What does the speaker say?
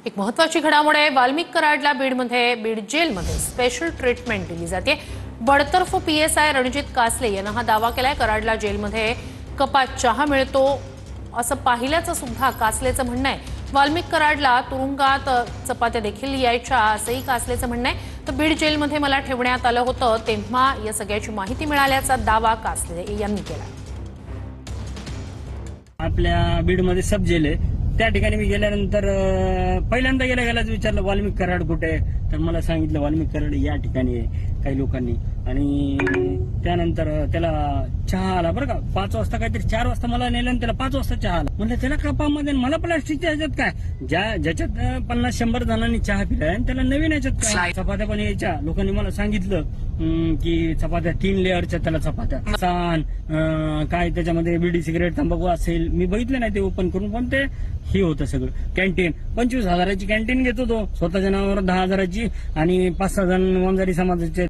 एक महत्त्वाची घडामोड आहे। वाल्मिक कराडला बीड जेलमध्ये स्पेशल ट्रीटमेंट दिली जाते। बडतर्फ पीएसआय रणजित कासले यांनी हा दावा केलाय। कराडला जेलमध्ये कपात चहा मिळतो असं पाहिल्याचं सुद्धा कासलेचं म्हणणं आहे। वाल्मिक कराडला तुरुंगात चपात्या देखील यायच्या असंही कासलेचं म्हणणं आहे। तर बीड जेलमध्ये मला ठेवण्यात आलं होतं तेव्हा या सगळ्याची माहिती मिळाल्याचा दावा कासले यांनी केला। आपल्या बीडमध्ये सब जेल आहे, त्या ठिकाणी मी गेल्यानंतर पहिल्यांदा गेल्याच विचारलं वाल्मिक कराड कुठे आहे, तर मला सांगितलं वाल्मिक कराड या ठिकाणी आहे काही लोकांनी। आणि त्यानंतर त्याला चहा आला बरं का, 5 वाजता काहीतरी 4 वाजता मला नेलं आणि त्याला 5 वाजता चहा आला। म्हणलं त्याला कपामध्ये मला प्लास्टिकच्या ह्याच्यात काय, ज्याच्यात 50-100 जणांनी चहा पिलाय आणि त्याला नवीन ह्याच्यात काय। चपात्या पण यायच्या, लोकांनी मला सांगितलं की चपात्या 3 लेअरच्या त्याला चपात्या सांग काय त्याच्यामध्ये बिडी सिगरेट तंबाखू असेल। मी बघितलं नाही ते ओपन करून, पण ते हे होतं सगळं। कॅन्टीन 25,000ची कॅन्टीन घेतो तो, स्वतःच्या नावावर 10,000ची आणि 5-6 जण वंजारी समाजाचे